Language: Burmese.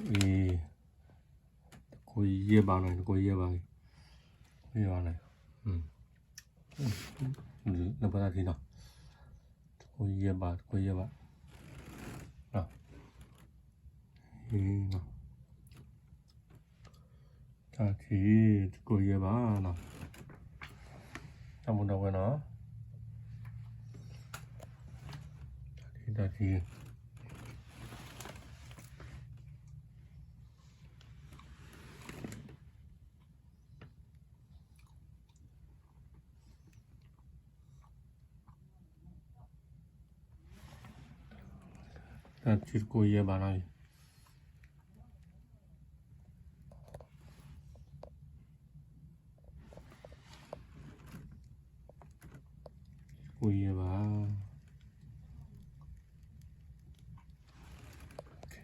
ကိုကြီးရက်ပါနိုင်ကိုကြီးရက်ပါနေပါနိုင်那不大听到，ကိုကြီးရက်ပါကိုကြီးရက်ပါနော်ဒါကြီးကိုကြီးရက်ပါနော်အမှုတော်ဝင်နော်ဒါကြီးဒါကြီးကိုကြီးရက်ပါလားကိုကြီးပါโอเค